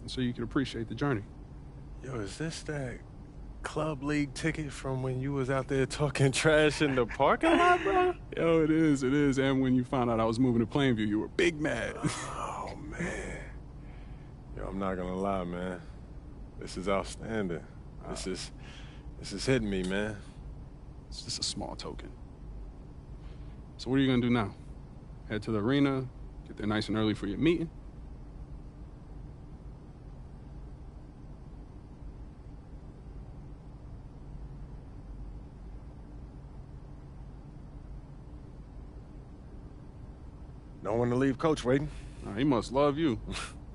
so you can appreciate the journey. Yo, is this that club league ticket from when you was out there talking trash in the parking lot, bro? Yo, it is. And when you found out I was moving to Plainview, you were big mad. Oh, man. Yo, I'm not gonna lie, man. This is outstanding. This is hitting me, man. It's just a small token. So what are you gonna do now? Head to the arena, get there nice and early for your meeting? Don't want to leave Coach waiting. He must love you.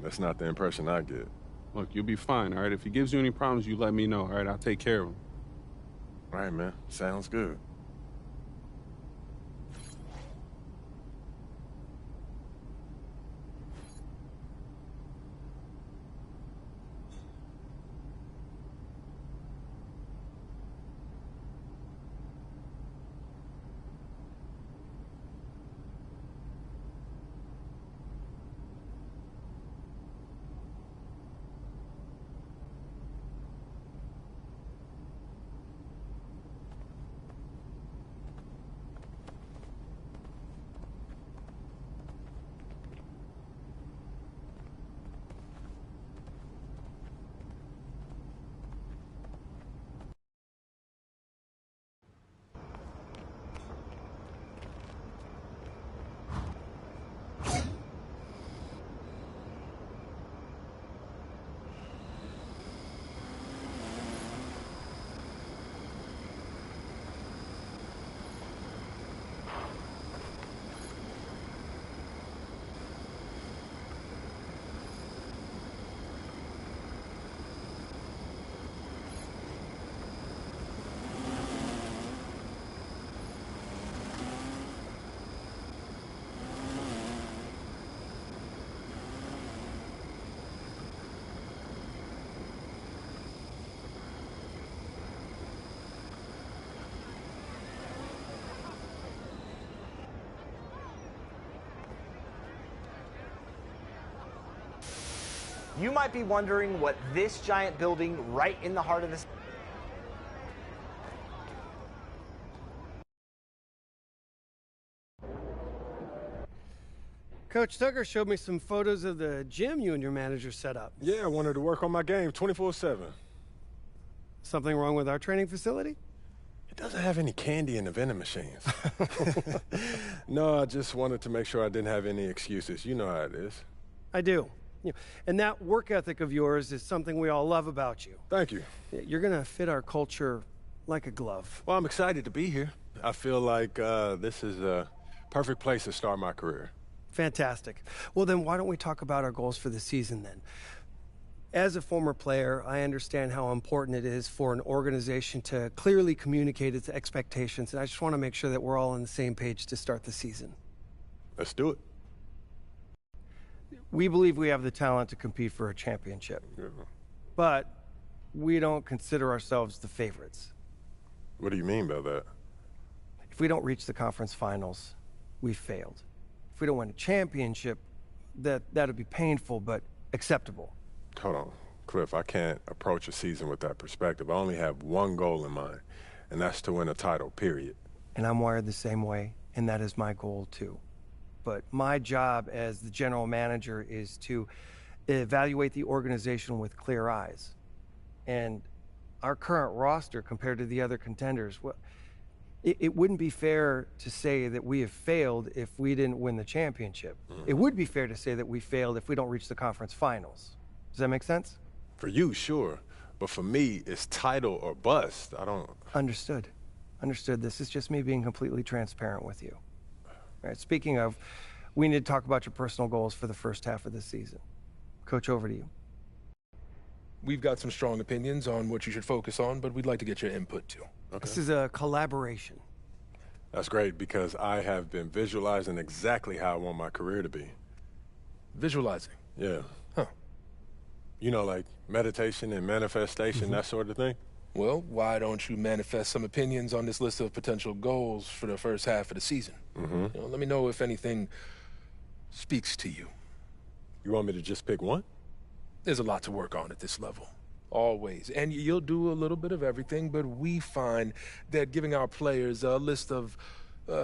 That's not the impression I get. Look, you'll be fine, all right? If he gives you any problems, you let me know, all right? I'll take care of him. All right, man. Sounds good. You might be wondering what this giant building right in the heart of this. Coach Tucker showed me some photos of the gym you and your manager set up. Yeah, I wanted to work on my game 24/7. Something wrong with our training facility? It doesn't have any candy in the vending machines. No, I just wanted to make sure I didn't have any excuses. You know how it is. I do. And that work ethic of yours is something we all love about you. Thank you. You're going to fit our culture like a glove. Well, I'm excited to be here. I feel like this is a perfect place to start my career. Fantastic. Well, then why don't we talk about our goals for the season then? As a former player, I understand how important it is for an organization to clearly communicate its expectations, and I just want to make sure that we're all on the same page to start the season. Let's do it. We believe we have the talent to compete for a championship, but we don't consider ourselves the favorites. What do you mean by that? If we don't reach the conference finals, we've failed. If we don't win a championship, that'd be painful, but acceptable. Hold on, Cliff, I can't approach a season with that perspective. I only have one goal in mind, and that's to win a title, period. And I'm wired the same way, and that is my goal too. But my job as the general manager is to evaluate the organization with clear eyes. And our current roster compared to the other contenders, well, it wouldn't be fair to say that we have failed if we didn't win the championship. It would be fair to say that we failed if we don't reach the conference finals. Does that make sense? For you, sure. But for me, it's title or bust. I don't... Understood. Understood. This is just me being completely transparent with you. All right, speaking of, we need to talk about your personal goals for the first half of the season. Coach, over to you. We've got some strong opinions on what you should focus on, but we'd like to get your input too. Okay. This is a collaboration. That's great, because I have been visualizing exactly how I want my career to be. Visualizing? Yeah. Huh. You know, like meditation and manifestation, that sort of thing? Well, why don't you manifest some opinions on this list of potential goals for the first half of the season? Let me know if anything speaks to you. You want me to just pick one? There's a lot to work on at this level. Always. And you'll do a little bit of everything, but we find that giving our players a list of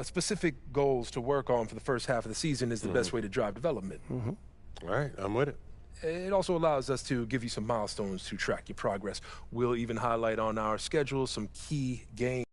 specific goals to work on for the first half of the season is the best way to drive development. All right, I'm with it. It also allows us to give you some milestones to track your progress. We'll even highlight on our schedule some key games.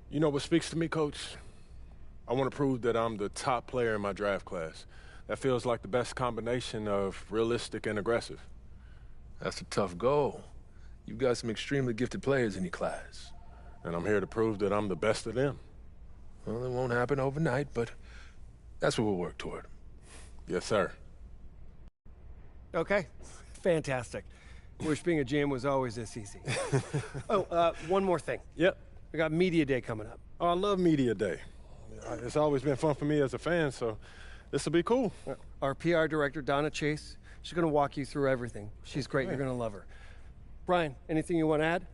You know what speaks to me, Coach? I want to prove that I'm the top player in my draft class. That feels like the best combination of realistic and aggressive. That's a tough goal. You've got some extremely gifted players in your class. And I'm here to prove that I'm the best of them. Well, it won't happen overnight, but that's what we'll work toward. Yes, sir. Okay, fantastic. Wish being a GM was always this easy. One more thing. Yep. We got Media Day coming up. Oh, I love Media Day. It's always been fun for me as a fan, so this will be cool. Our PR director, Donna Chase, she's going to walk you through everything. She's great. You're going to love her. Brian, anything you want to add?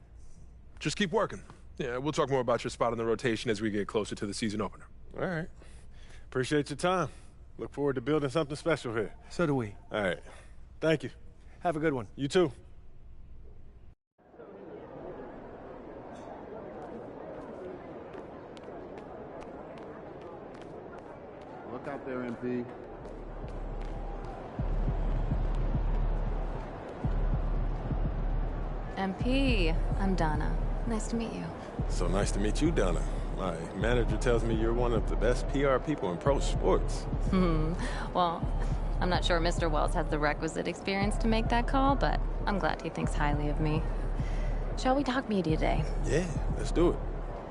Just keep working. Yeah, we'll talk more about your spot in the rotation as we get closer to the season opener. All right. Appreciate your time. Look forward to building something special here. So do we. All right. Thank you. Have a good one. You too. Look out there, MP. MP, I'm Donna. Nice to meet you. So nice to meet you, Donna. My manager tells me you're one of the best PR people in pro sports. Well, I'm not sure Mr. Wells has the requisite experience to make that call, but I'm glad he thinks highly of me. Shall we talk Media Day? Yeah, let's do it.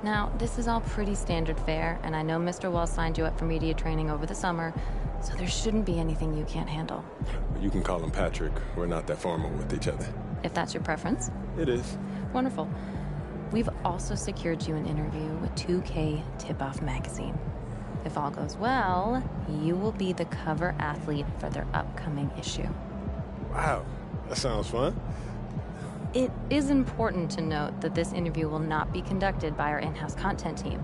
Now, this is all pretty standard fare, and I know Mr. Wells signed you up for media training over the summer, so there shouldn't be anything you can't handle. You can call him Patrick. We're not that formal with each other. If that's your preference. It is. Wonderful. We've also secured you an interview with 2K Tip-Off magazine. If all goes well, you will be the cover athlete for their upcoming issue. Wow, that sounds fun. It is important to note that this interview will not be conducted by our in-house content team,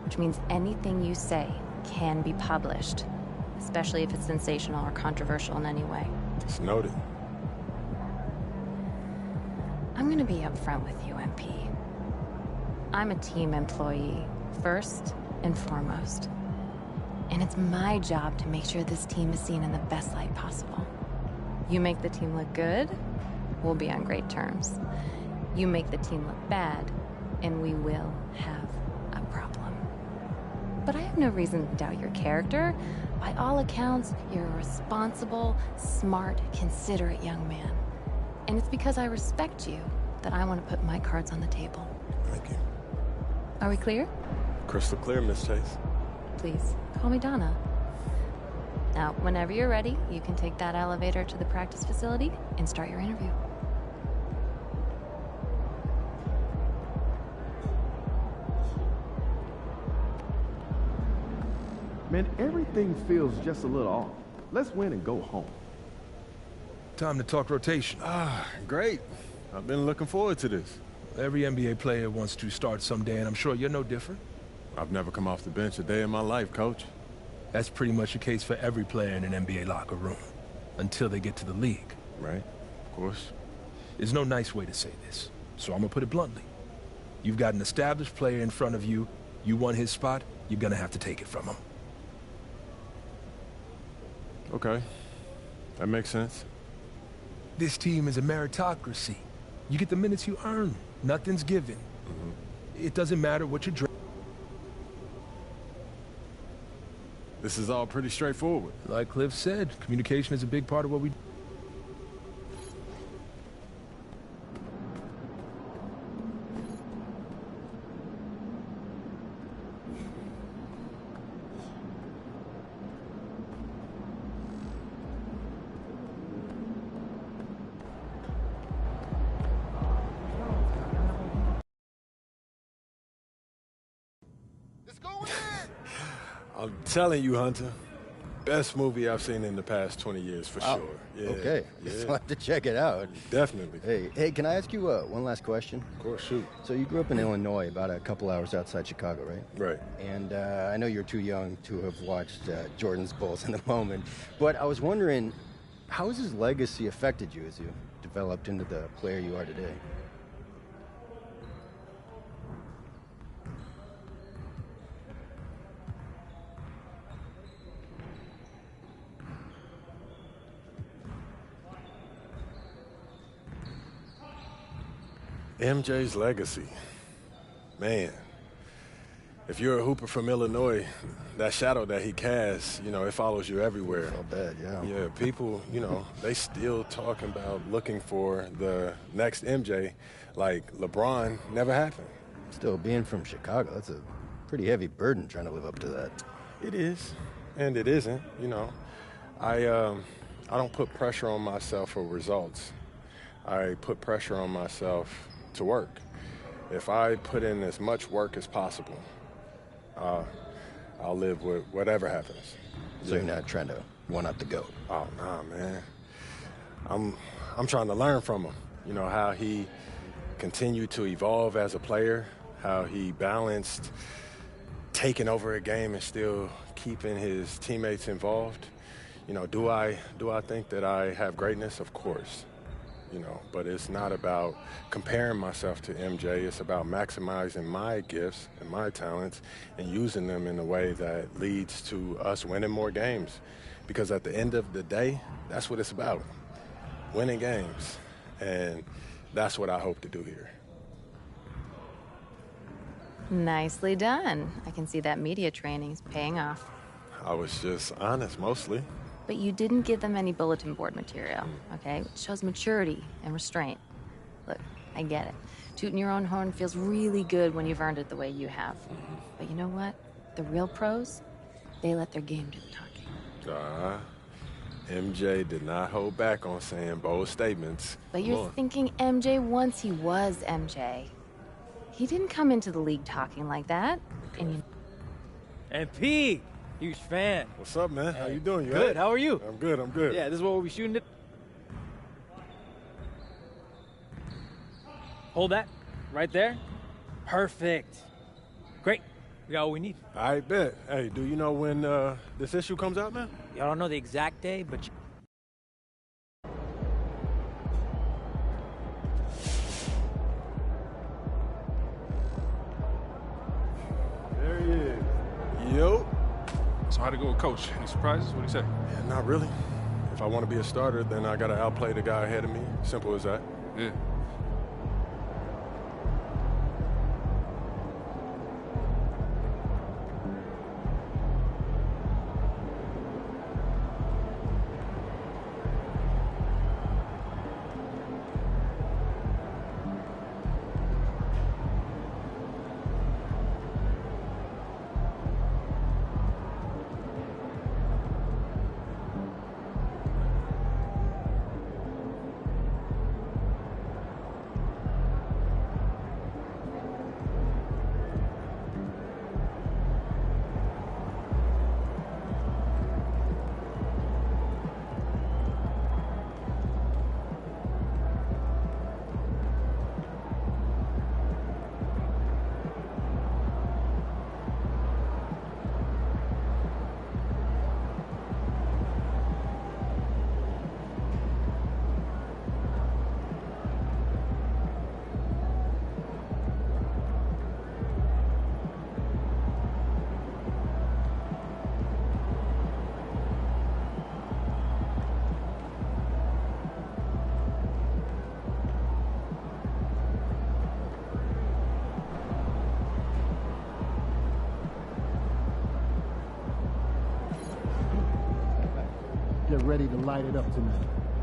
which means anything you say can be published, especially if it's sensational or controversial in any way. It's noted. I'm going to be upfront with you, MP. I'm a team employee, first and foremost. And it's my job to make sure this team is seen in the best light possible. You make the team look good, we'll be on great terms. You make the team look bad, and we will have a problem. But I have no reason to doubt your character. By all accounts, you're a responsible, smart, considerate young man. And it's because I respect you that I want to put my cards on the table. Thank you. Are we clear? Crystal clear, Miss Chase. Please, call me Donna. Now, whenever you're ready, you can take that elevator to the practice facility and start your interview. Man, everything feels just a little off. Let's win and go home. Time to talk rotation. Great. I've been looking forward to this. Every NBA player wants to start someday, and I'm sure you're no different. I've never come off the bench a day in my life, Coach. That's pretty much the case for every player in an NBA locker room, until they get to the league. Right, of course. There's no nice way to say this, so I'm gonna put it bluntly. You've got an established player in front of you. You want his spot, you're gonna have to take it from him. Okay, that makes sense. This team is a meritocracy. You get the minutes you earn. Nothing's given. It doesn't matter what you're drinking. This is all pretty straightforward. Like Cliff said, communication is a big part of what we do. I'm telling you, Hunter, best movie I've seen in the past 20 years for sure. Yeah, Okay, so I have to check it out. definitely. Hey, can I ask you one last question? Of course, shoot. So you grew up in Illinois, about a couple hours outside Chicago, right? Right. And I know you're too young to have watched Jordan's Bulls in the moment, but I was wondering, how has his legacy affected you as you developed into the player you are today? MJ's legacy. Man, if you're a hooper from Illinois, that shadow that he casts, you know, it follows you everywhere. I'll bet, yeah. Yeah, people, you know, they still talking about looking for the next MJ like LeBron never happened. Still, being from Chicago, that's a pretty heavy burden trying to live up to that. It is, and it isn't, you know. I don't put pressure on myself for results. I put pressure on myself to work. If I put in as much work as possible, I'll live with whatever happens. So you're not trying to one-up the GOAT? Oh, nah, man. I'm trying to learn from him. You know, how he continued to evolve as a player, how he balanced taking over a game and still keeping his teammates involved. You know, do I think that I have greatness? Of course. You know, but it's not about comparing myself to MJ. It's about maximizing my gifts and my talents and using them in a way that leads to us winning more games. Because at the end of the day, that's what it's about, winning games. And that's what I hope to do here. Nicely done. I can see that media training's paying off. I was just honest, mostly. But you didn't give them any bulletin board material, okay? It shows maturity and restraint. Look, I get it. Tooting your own horn feels really good when you've earned it the way you have. But you know what? The real pros, they let their game do the talking. MJ did not hold back on saying bold statements. But you're thinking MJ once he was MJ. He didn't come into the league talking like that. And you... MP! Huge fan. What's up, man? How you doing? You Good. right? How are you? I'm good. I'm good. Yeah, this is what we'll be shooting it. Hold that. Right there. Perfect. Great. We got what we need. I bet. Hey, do you know when this issue comes out, man? I don't know the exact day, but... There he is. Yo. So how'd it go with Coach? Any surprises? What'd he say? Yeah, not really. If I want to be a starter, then I got to outplay the guy ahead of me. Simple as that. Yeah. they're ready to light it up tonight.